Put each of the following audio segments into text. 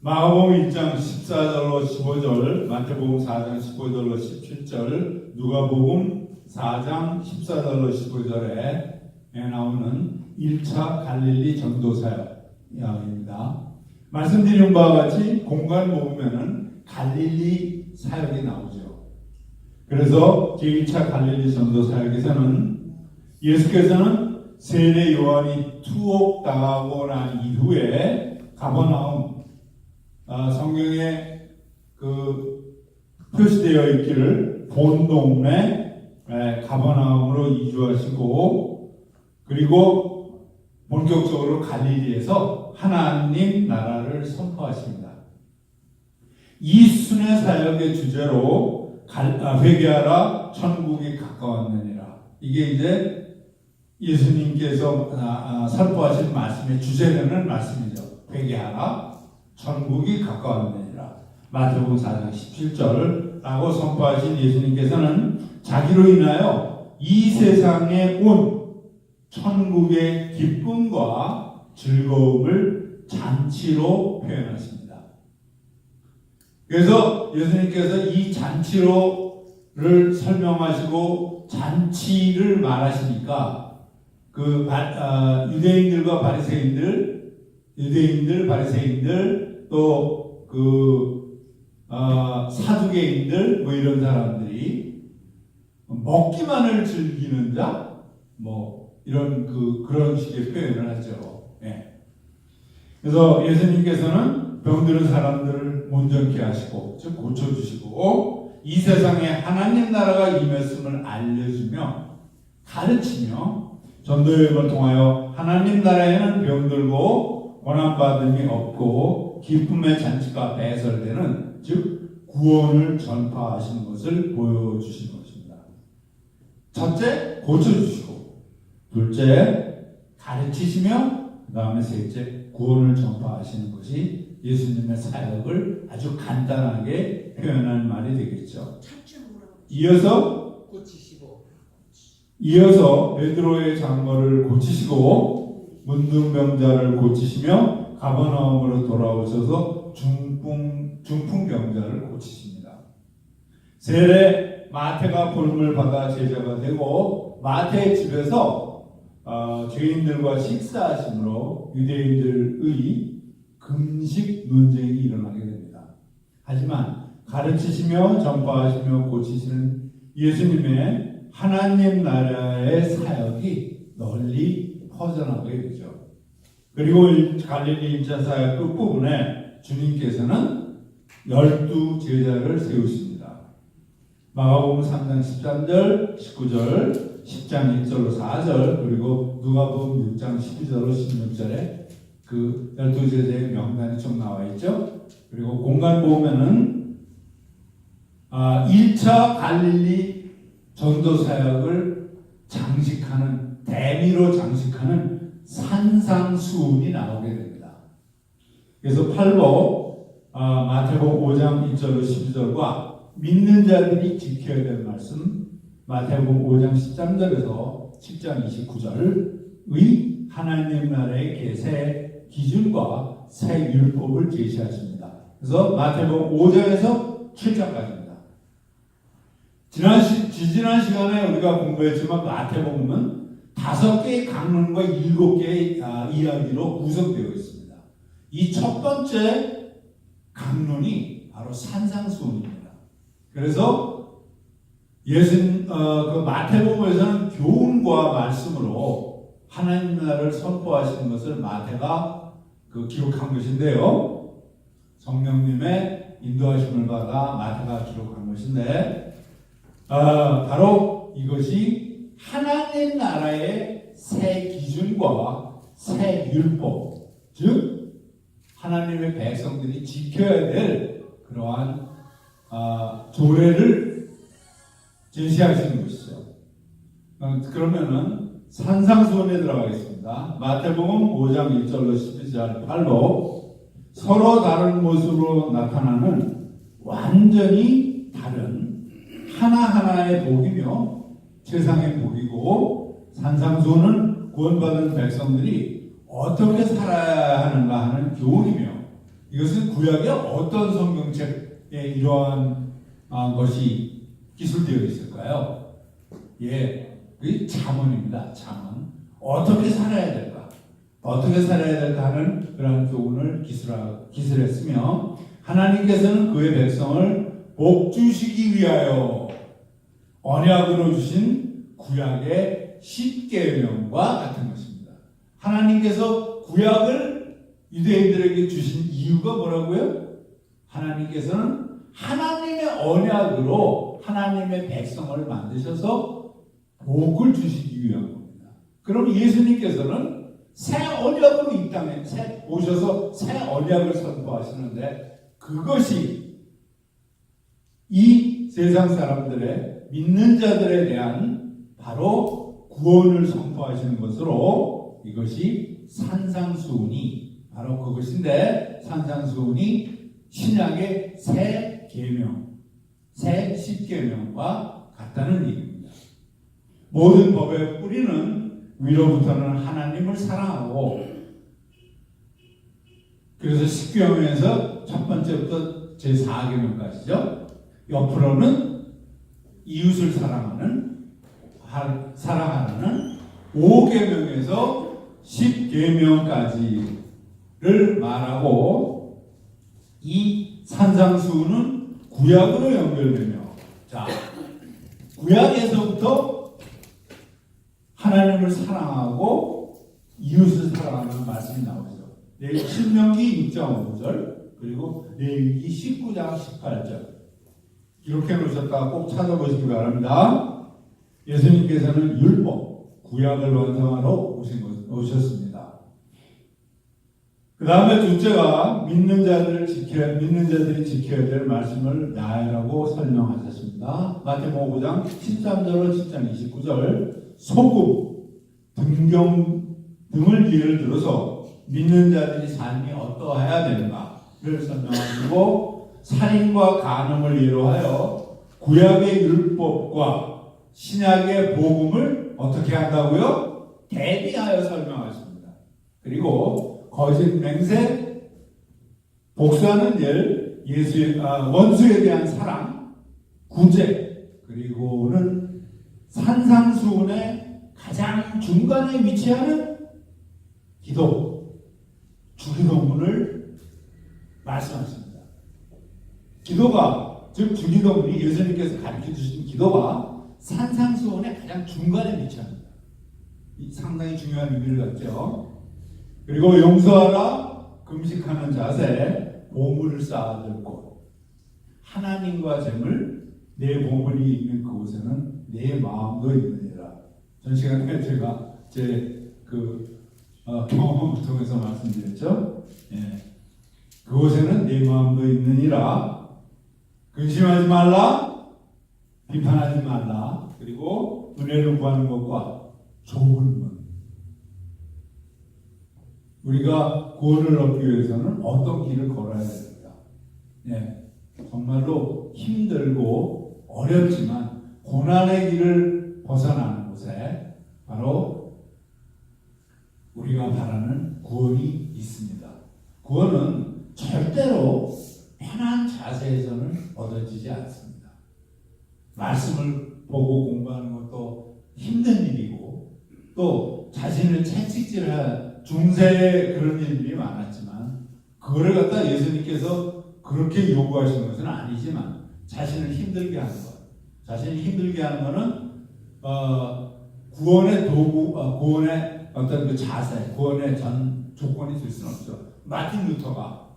마가복음 1장 14절로 15절, 마태복음 4장 15절로 17절, 누가복음 4장 14절로 15절에 나오는 1차 갈릴리 전도 사역입니다. 말씀드린 바와 같이 공간 보면은 갈릴리 사역이 나오죠. 그래서 제1차 갈릴리 전도 사역에서는 예수께서는 세례 요한이 투옥당하고 난 이후에 가버나움, 성경에 표시되어 있기를 본 동네 가버나움으로 이주하시고, 그리고 본격적으로 갈릴리에서 하나님 나라를 선포하십니다. 이 순회 사역의 주제로 회개하라 천국이 가까웠느니라. 이게 이제 예수님께서 선포하신 말씀의 주제되는 말씀이죠. 회개하라 천국이 가까웠느니라. 마태복음 4장 17절라고 선포하신 예수님께서는 자기로 인하여 이 세상에 온 천국의 기쁨과 즐거움을 잔치로 표현하십니다. 그래서 예수님께서 이 잔치로를 설명하시고 잔치를 말하시니까 유대인들과 바리새인들 또 사두개인들 이런 사람들이 먹기만을 즐기는 자 이런 그런 식의 표현을 하죠. 예. 그래서 예수님께서는 병드는 사람들을 온전케 하시고 즉 고쳐주시고 이 세상에 하나님 나라가 임했음을 알려주며 가르치며 전도여행을 통하여 하나님 나라에는 병들고 고난받음이 없고 기쁨의 잔치가 배설되는 즉 구원을 전파하시는 것을 보여주신 것입니다. 첫째, 고쳐주시고, 둘째, 가르치시며, 그 다음에 셋째, 구원을 전파하시는 것이 예수님의 사역을 아주 간단하게 표현한 말이 되겠죠. 이어서 베드로의 장거를 고치시고 문둥병자를 고치시며 가버나움으로 돌아오셔서 중풍병자를 고치십니다. 세례 마태가 부름을 받아 제자가 되고 마태의 집에서 죄인들과 식사하심으로 유대인들의 금식 논쟁이 일어나게 됩니다. 하지만 가르치시며 전파하시며 고치시는 예수님의 하나님 나라의 사역이 널리 퍼져나가게 되죠. 그리고 갈릴리 1차 사역 끝부분에 주님께서는 12 제자를 세우십니다. 마가복음 3장 13절, 19절, 10장 1절로 4절, 그리고 누가복음 6장 12절로 16절에 그 12 제자의 명단이 좀 나와 있죠. 그리고 공간 보면은 1차 갈릴리 전도 사역을 장식하는 대미로 장식하는 산상수훈이 나오게 됩니다. 그래서 팔복 마태복음 5장 1절로 12절과 믿는 자들이 지켜야 될 말씀 마태복음 5장 13절에서 10장 29절의 하나님 나라의 계세 기준과 새 율법을 제시하십니다. 그래서 마태복음 5장에서 7장까지입니다. 지난 시간에 우리가 공부했지만 마태복음은 5개의 강론과 7개의 이야기로 구성되어 있습니다. 이 첫 번째 강론이 바로 산상수훈입니다. 그래서 마태복음에서는 교훈과 말씀으로 하나님 나라를 선포하시는 것을 마태가 기록한 것인데요. 성령님의 인도하심을 받아 마태가 기록한 것인데 바로 이것이 하나님 나라의 새 기준과 새 율법, 즉 하나님의 백성들이 지켜야 될 그러한 조례를 제시하시는 것이죠. 그러면은 산상수훈에 들어가겠습니다. 마태복음 5장 1절로 12절 8로 서로 다른 모습으로 나타나는 완전히 다른 하나하나의 복이며 세상의 복이고 산상수훈은 구원받은 백성들이 어떻게 살아야 하는가 하는 교훈이며 이것은 구약의 어떤 성경책에 이러한 것이 기술되어 있을까요? 예, 그 잠언입니다. 잠언. 어떻게 살아야 될까? 어떻게 살아야 될까 하는 그런 교훈을 기술했으며 하나님께서는 그의 백성을 복 주시기 위하여 언약으로 주신 구약의 10계명과 같은 것입니다. 하나님께서 구약을 유대인들에게 주신 이유가 뭐라고요? 하나님께서는 하나님의 언약으로 하나님의 백성을 만드셔서 복을 주시기 위한 겁니다. 그럼 예수님께서는 새 언약으로 이 땅에 오셔서 새 언약을 선포하시는데 그것이 이 세상 사람들의 믿는 자들에 대한 바로 구원을 선포하시는 것으로 이것이 산상수훈이 바로 그것인데 산상수훈이 신약의 새 계명, 새 10계명과 같다는 얘기입니다. 모든 법의 뿌리는 위로부터는 하나님을 사랑하고 그래서 10계명에서 첫 번째부터 제4계명까지죠. 옆으로는 이웃을 사랑하는 5계명에서 10계명까지를 말하고 이 산상수훈은 구약으로 연결되며 자 구약에서부터 하나님을 사랑하고 이웃을 사랑하는 말씀이 나오죠. 신명기 6장 5절 그리고 레위기 19장 18절 기록해 놓으셨다가 꼭 찾아보시기 바랍니다. 예수님께서는 율법, 구약을 완성하러 오셨습니다. 그 다음에 둘째가 믿는 자들이 지켜야 될 말씀을 나열하고 설명하셨습니다. 마태복음 5장 13절로 10장 29절 소금, 등경 등을 예를 들어서 믿는 자들이 삶이 어떠해야 되는가를 설명하시고 살인과 간음을 예로 하여 구약의 율법과 신약의 복음을 어떻게 한다고요? 대비하여 설명하십니다. 그리고 거짓 맹세, 복수하는 일, 원수에 대한 사랑, 구제, 그리고는 산상수훈의 가장 중간에 위치하는 기도, 주기도문을 말씀하십니다. 기도가, 즉 주기도문이 예수님께서 가르쳐 주신 기도가 산상수훈의 가장 중간에 위치합니다. 상당히 중요한 의미를 갖죠. 그리고 용서하라, 금식하는 자세, 보물을 쌓아둘 곳. 하나님과 재물, 내 보물이 있는 그곳에는 내 마음도 있느니라. 전 시간에 제가 제 경험을 통해서 말씀드렸죠. 예. 그곳에는 내 마음도 있느니라. 근심하지 말라, 비판하지 말라. 그리고 은혜를 구하는 것과 좋은 문. 우리가 구원을 얻기 위해서는 어떤 길을 걸어야 됩니까? 예. 정말로 힘들고 어렵지만 고난의 길을 벗어나는 곳에 바로 우리가 바라는 구원이 있습니다. 구원은 절대로 편한 자세에서는 얻어지지 않습니다. 말씀을 보고 공부하는 것도 힘든 일이고 또 자신을 채찍질할 중세에 그런 일들이 많았지만 그거를 갖다 예수님께서 그렇게 요구하시는 것은 아니지만 자신을 힘들게 하는 것. 자신을 힘들게 하는 것은 구원의 도구, 구원의 어떤 그 자세, 구원의 전 조건이 될 수는 없죠. 마틴 루터가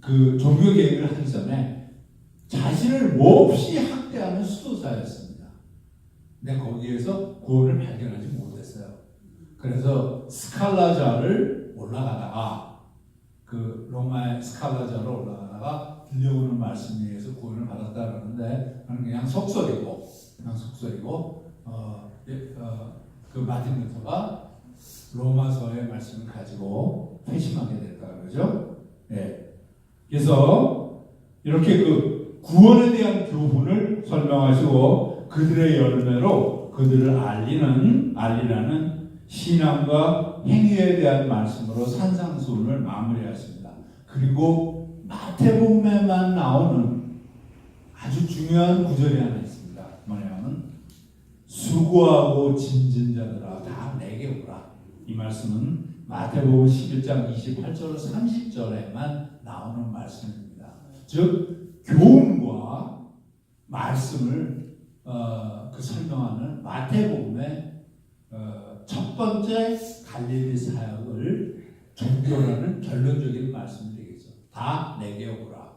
그 종교 개혁을 하기 전에 자신을 몹시 학대하는 수도사였습니다. 근데 거기에서 구원을 발견하지 못했어요. 그래서 스칼라자를 올라가다가 그 로마의 스칼라자로 올라가다가 들려오는 말씀에 의해서 구원을 받았다 그러는데 그냥 속설이고 그 마틴 루터가 로마서의 말씀을 가지고 회심하게 됐다 그러죠. 네. 그래서 이렇게 그 구원에 대한 교훈을 설명하시고 그들의 열매로 그들을 알리라는 신앙과 행위에 대한 말씀으로 산상수훈을 마무리하십니다. 그리고 마태복음에만 나오는 아주 중요한 구절이 하나 있습니다. 뭐냐면 수고하고 짐진 자들아 다 내게 오라. 이 말씀은 마태복음 11장 28절 30절에만 나오는 말씀입니다. 즉 교훈과 말씀을 설명하는 마태복음의 첫 번째 갈릴리 사역을 종교라는 결론적인 말씀이 되겠죠. 다 내게 오라.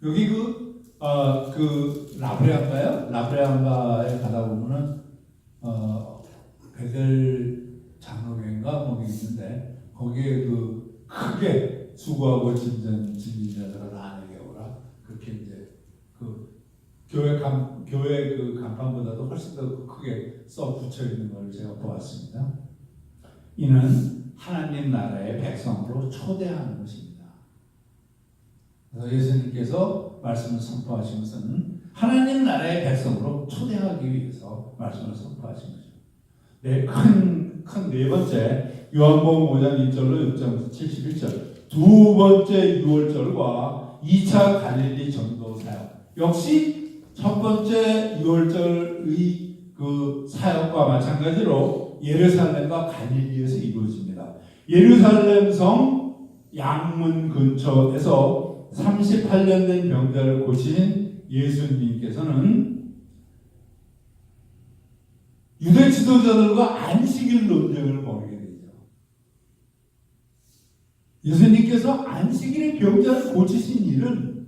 여기 라브레안가요? 라브레안가에 가다 보면은 베델 장로교인가 뭐 있는데 거기에 크게 수고하고 짐진 자들아 다 내게 오라. 그렇게 이제 교회 간판보다도 훨씬 더 크게 써 붙여 있는 걸 제가 보았습니다. 이는 하나님 나라의 백성으로 초대하는 것입니다. 그래서 예수님께서 말씀을 선포하신 것은 하나님 나라의 백성으로 초대하기 위해서 말씀을 선포하신 거죠. 네, 큰 네 번째 요한복음 5장 1절로 6장 71절 두 번째 6월절과 2차 갈릴리 전도 사역 역시 첫 번째 6월절의 사역과 마찬가지로 예루살렘과 갈릴리에서 이루어집니다. 예루살렘 성 양문 근처에서 38년 된 병자를 고친 예수님께서는 유대 지도자들과 안식일 논쟁을 벌이게 되죠. 예수님께서 안식일에 병자를 고치신 일은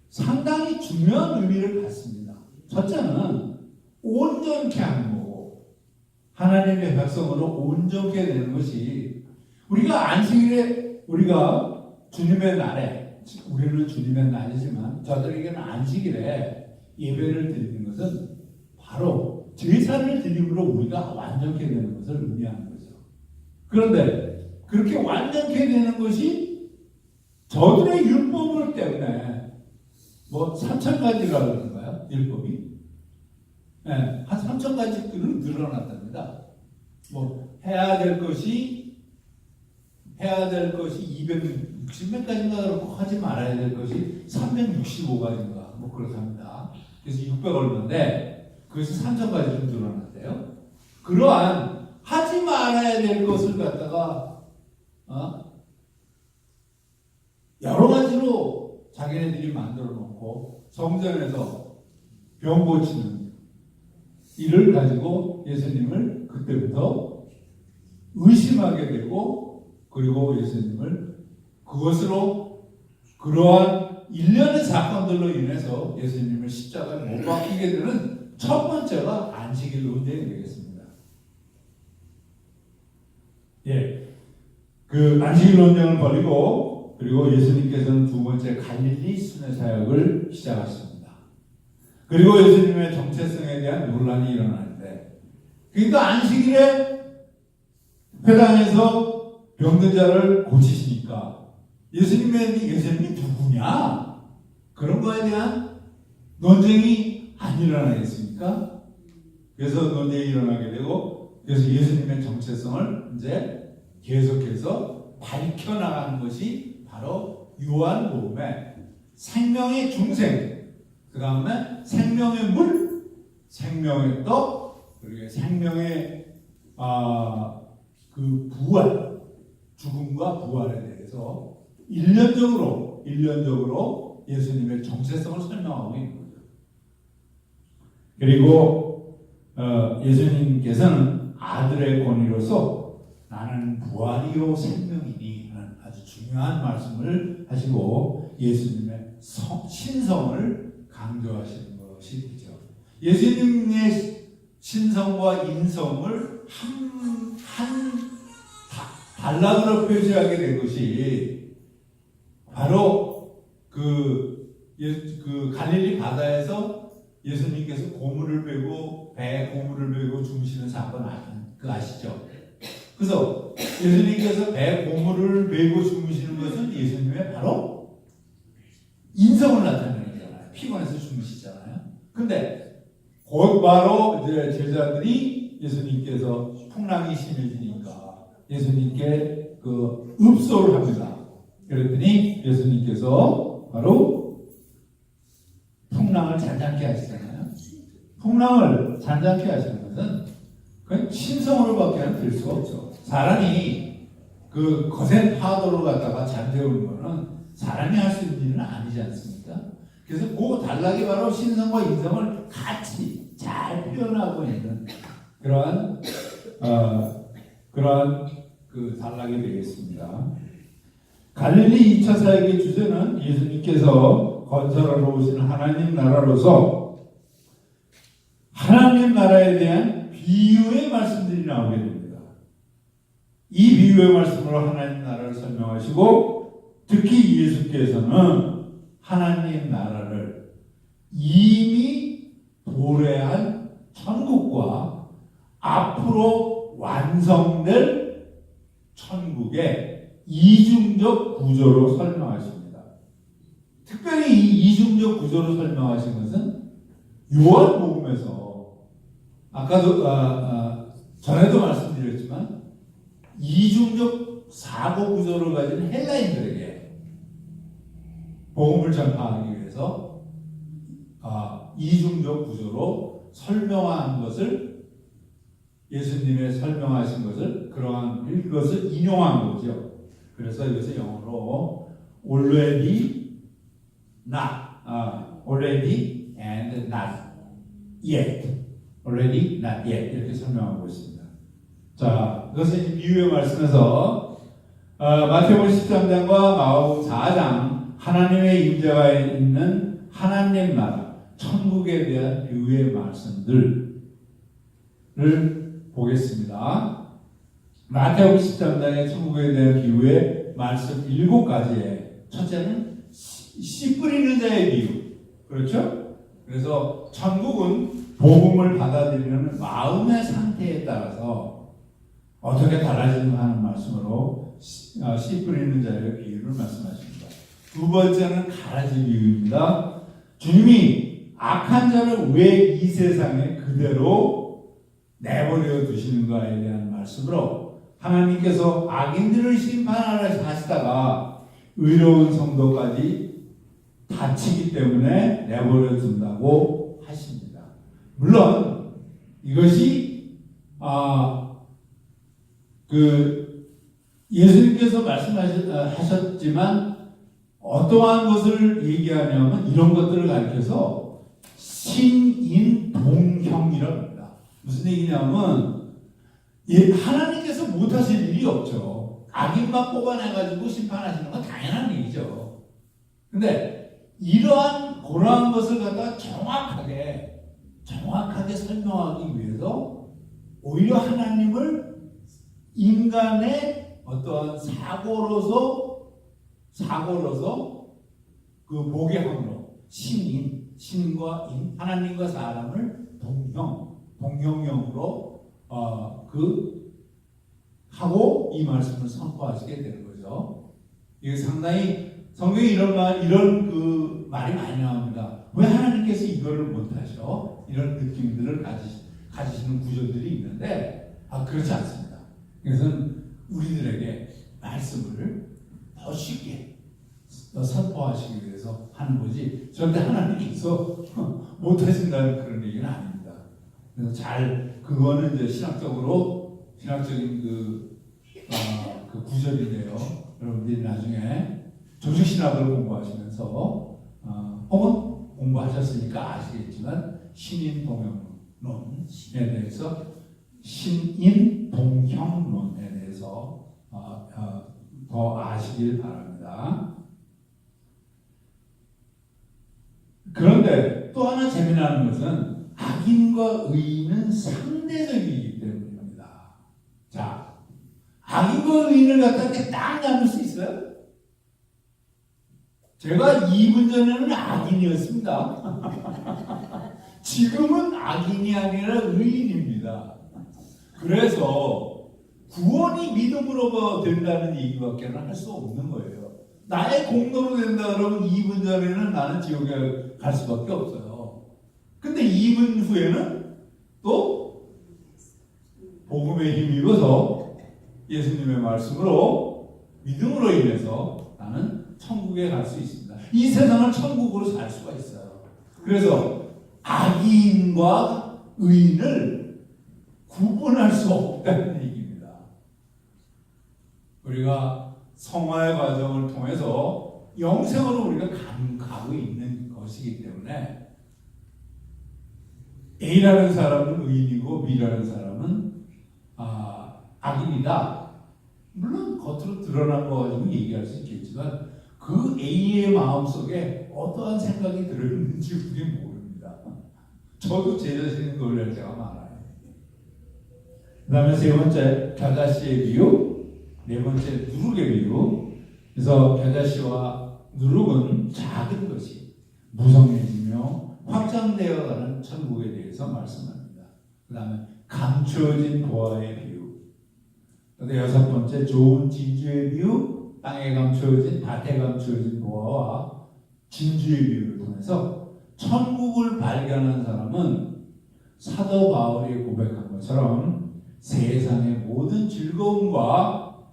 상당히 중요한 의미를 갖습니다. 첫째는 온전케 하는 거고 하나님의 백성으로 온전케 되는 것이 우리가 안식일에 우리가 주님의 날에 우리는 주님의 날이지만 저들에게는 안식일에 예배를 드리는 것은 바로 제사를 드림으로 우리가 완전케 되는 것을 의미하는 거죠. 그런데 그렇게 완전케 되는 것이 저들의 율법을 때문에 3,000가지가 그런가요? 율법이? 네, 한 3,000가지는 늘어났답니다. 해야 될 것이 260몇 가지인가 그렇고 하지 말아야 될 것이 365가지인가 그렇답니다. 그래서 600 얼마인데 그것이 3,000가지 좀 늘어났대요. 그러한 하지 말아야 될 것을 갖다가 여러 가지로 자기네들이 만들어 놓고 성전에서 병 고치는 일을 가지고 예수님을 그때부터 의심하게 되고 그리고 예수님을 그것으로 그러한 일련의 사건들로 인해서 예수님을 십자가에 못 박히게 되는 첫 번째가 안식일 논쟁이 되겠습니다. 예, 안식일 논쟁을 벌이고 그리고 예수님께서는 두 번째 갈릴리 순회 사역을 시작하십니다. 그리고 예수님의 정체성에 대한 논란이 일어나는데, 그러니까 안식일에 회당에서 병든 자를 고치시니까 예수님이 누구냐? 그런 거에 대한 논쟁이 안 일어나겠습니까? 그래서 논쟁이 일어나게 되고, 그래서 예수님의 정체성을 이제 계속해서 밝혀나가는 것이 바로 요한복음의 생명의 중생, 그 다음에 생명의 물, 생명의 떡, 그리고 생명의 부활, 죽음과 부활에 대해서 일련적으로 예수님의 정체성을 설명하고 있는 거죠. 그리고 예수님께서는 아들의 권위로서 나는 부활이요 생명이니 하는 아주 중요한 말씀을 하시고 예수님의 신성을 강조하시는 것이 되죠. 예수님의 신성과 인성을 한 단락으로 표시하게 된 것이 바로 그 갈릴리 바다에서 예수님께서 고물을 베고 배에 고물을 베고 주무시는 사건 아시죠? 그래서 예수님께서 배에 고물을 베고 주무시는 것은 예수님의 바로 인성을 나타내는 거잖아요. 피곤해서 주무시잖아요. 근데 곧 바로 이제 제자들이 예수님께서 풍랑이 심해지니까 예수님께 그 읍소를 합니다. 그랬더니 예수님께서 바로 풍랑을 잔잔케 하시잖아요. 풍랑을 잔잔케 하시는 것은 그건 신성으로밖에 될 수가 없죠. 사람이 그 거센 파도를 갖다가 잠재우는 거는 사람이 할 수 있는 일은 아니지 않습니까? 그래서 그 단락이 바로 신성과 인성을 같이 잘 표현하고 있는 그러한 그 단락이 되겠습니다. 갈릴리 2차 사역의 주제는 예수님께서 건설하러 오신 하나님 나라로서 하나님 나라에 대한 비유의 말씀들이 나오게 됩니다. 이 비유의 말씀으로 하나님 나라를 설명하시고 특히 예수께서는 하나님 나라를 이미 도래한 천국과 앞으로 완성될 천국의 이중적 구조로 설명하십니다. 특별히 이 이중적 구조로 설명하신 것은 요한복음에서 아까도 전에도 말씀드렸지만 이중적 사고 구조를 가진 헬라인들에게 복음을 전파하기 위해서 이중적 구조로 설명한 것을 예수님의 설명하신 것을 그러한 것을 인용한 거죠. 그래서 이것을 영어로 already and not yet, already not yet 이렇게 설명하고 있습니다. 자, 그것은 비유의 말씀에서 마태복음 13장과 마가복음 4장 하나님의 임재가 있는 하나님 나라 천국에 대한 비유의 말씀들을 보겠습니다. 마태복음 13장의 천국에 대한 비유의 말씀 7가지에 첫째는 씨 뿌리는 자의 비유. 그렇죠? 그래서 천국은 복음을 받아들이는 마음의 상태에 따라서 어떻게 달라지는가 하는 말씀으로 씨 뿌리는 자의 비유를 말씀하십니다. 두 번째는 가라지 비유입니다. 주님이 악한 자를 왜 이 세상에 그대로 내버려 두시는가에 대한 말씀으로 하나님께서 악인들을 심판하려 하시다가 의로운 성도까지 다치기 때문에 내버려 둔다고 하십니다. 물론 이것이 예수님께서 말씀하셨지만 어떠한 것을 얘기하냐면 이런 것들을 가리켜서 신인동형이라고 합니다. 무슨 얘기냐면 하나님께서 못하실 일이 없죠. 악인만 뽑아내가지고 심판하시는 건 당연한 얘기죠. 근데 이러한 고러한 것을 갖다가 정확하게 설명하기 위해서 오히려 하나님을 인간의 어떠한 사고로서 그 복양으로 신과 인, 하나님과 사람을 동형형으로 하고 이 말씀을 선포하시게 되는 거죠. 이게 상당히 성경에 이런 말이 많이 나옵니다. 왜 하나님께서 이거를 못하셔? 이런 느낌들을 가지시는 구조들이 있는데 그렇지 않습니다. 이것은 우리들에게 말씀을 더 쉽게 선포하시기 위해서 하는 거지 절대 하나님께서 못하신다는 그런 얘기는 아닙니다. 그래서 그거는 이제 신학적인 그 구절인데요. 여러분들이 나중에 조직신학을 공부하시면서 혹은 공부하셨으니까 아시겠지만 신인동형론에 대해서 신인동형론에 대해서 더 아시길 바랍니다. 그런데 또 하나 재미나는 것은 악인과 의인은 상대적이기 때문입니다. 자, 악인과 의인을 갖다 딱 나눌 수 있어요? 제가 2분 전에는 악인이었습니다. 지금은 악인이 아니라 의인입니다. 그래서 구원이 믿음으로 된다는 얘기밖에 할 수 없는 거예요. 나의 공로로 된다 그러면 2분 전에는 나는 지옥에 갈 수밖에 없어요. 근데 2분 후에는 또 복음에 힘입어서 예수님의 말씀으로 믿음으로 인해서 나는 천국에 갈 수 있습니다. 이 세상을 천국으로 살 수가 있어요. 그래서 악인과 의인을 구분할 수 없다는 얘기입니다. 우리가 성화의 과정을 통해서 영생으로 우리가 가고 있는 것이기 때문에 A라는 사람은 의인이고 B라는 사람은 악인이다. 물론 겉으로 드러난 거 가지고 얘기할 수 있겠지만 그 A의 마음속에 어떠한 생각이 들었는지 우리는 모릅니다. 저도 제 자신을 놀랄 때가 많아요. 그 다음에 세 번째, 겨자씨의 비유. 네 번째, 누룩의 비유. 그래서 겨자씨와 누룩은 작은 것이 무성해지며 확장되어가는 천국에 대해서 말씀합니다. 그 다음에 감추어진 보화의 비유. 그다음에 여섯 번째, 좋은 진주의 비유. 땅에 감추어진, 밭에 감추어진 보화와 진주의 비유를 통해서 천국을 발견한 사람은 사도 바울이 고백한 것처럼 세상의 모든 즐거움과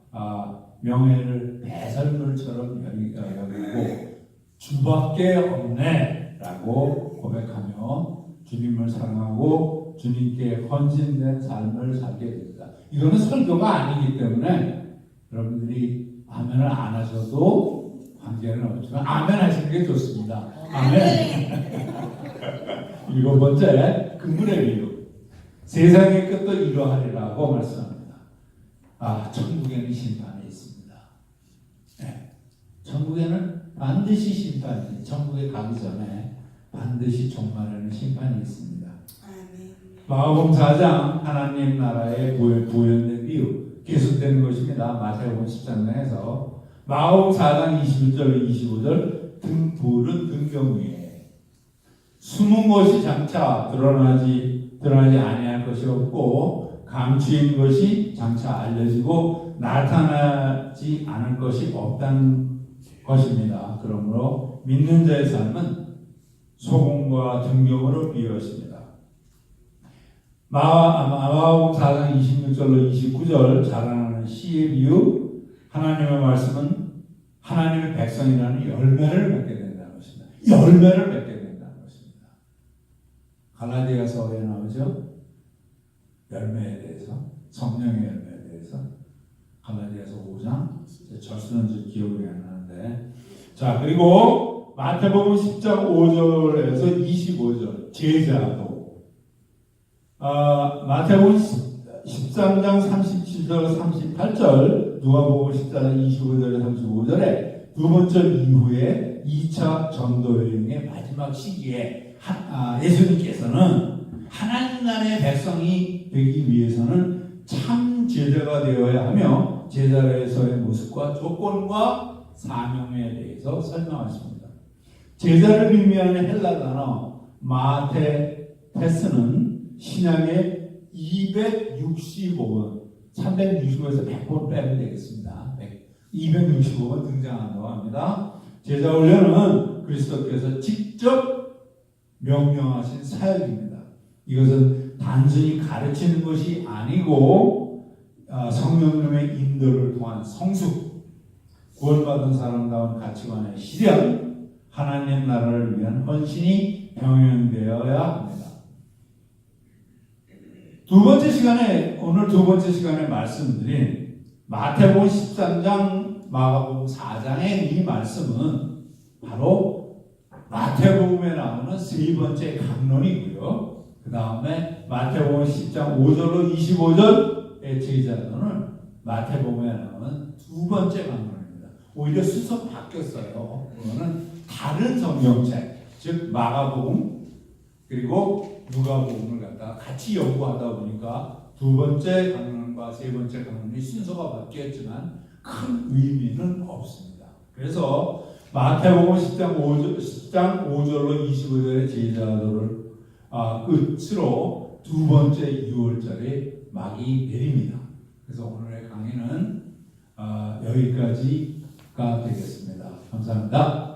명예를 배설물처럼 여기고 주밖에 없네 라고 고백하며 주님을 사랑하고 주님께 헌신된 삶을 살게 됩니다. 이거는 설교가 아니기 때문에 여러분들이 아멘을 안 하셔도 관계는 없지만 아멘 하시는 게 좋습니다. 아멘. 일곱 번째, 그물의 비유. 세상의 끝도 이러하리라고 말씀합니다. 천국에는 심판이 있습니다. 네. 천국에는 반드시 심판이, 천국에 가기 전에 반드시 종말에는 심판이 있습니다. 마가복음 4장 하나님 나라의 부연된 비유 계속되는 것입니다. 마태복음 10장에서 마가복음 4장 21절 25절 등불은 등경 위에 숨은 것이 장차 드러나지 아니할 것이 없고 감추인 것이 장차 알려지고 나타나지 않을 것이 없다는 것입니다. 그러므로 믿는 자의 삶은 소금과 등경으로 비유했습니다. 마가복음 4장 26절로 29절 자라나는 씨의 비유. 하나님의 말씀은 하나님의 백성이라는 열매를 맺게 된다는 것입니다. 열매를 맺게 된다는 것입니다. 갈라디아서에 나오죠. 열매에 대해서, 성령의 열매에 대해서 갈라디아서 5장 절수는 기억이 안 나는데, 자, 그리고 마태복음 10장 5절에서 25절 제자도, 마태복음 13장 37절 38절, 누가복음 14장 25절에 35절에 두 번째 이후에 2차 전도 여행의 마지막 시기에 예수님께서는 하나님 나라의 백성이 되기 위해서는 참 제자가 되어야 하며 제자로서의 모습과 조건과 사명에 대해서 설명하십니다. 제자를 의미하는 헬라 단어 마테테스는 신약의 265번, 365에서 100번 빼면 되겠습니다. 265번 등장한다고 합니다. 제자 훈련은 그리스도께서 직접 명령하신 사역입니다. 이것은 단순히 가르치는 것이 아니고 성령님의 인도를 통한 성숙, 구원받은 사람다운 가치관의 실현, 하나님 나라를 위한 헌신이 병행되어야 합니다. 오늘 두 번째 시간에 말씀드린 마태복음 13장, 마가복음 4장의 이 말씀은 바로 마태복음에 나오는 세 번째 강론이고요. 그 다음에 마태복음 10장 5절로 25절의 제자론은 마태복음에 나오는 두 번째 강론입니다. 오히려 순서 바뀌었어요. 그거는 다른 성경책, 즉 마가복음 그리고 누가복음을 갖다가 같이 연구하다 보니까 두 번째 강론과 세 번째 강론이 순서가 바뀌었지만 큰 의미는 없습니다. 그래서 마태복음 10장 5절로 25절의 제자도를 끝으로 두 번째 6월절에 막이 내립니다. 그래서 오늘의 강의는 여기까지가 되겠습니다. 감사합니다.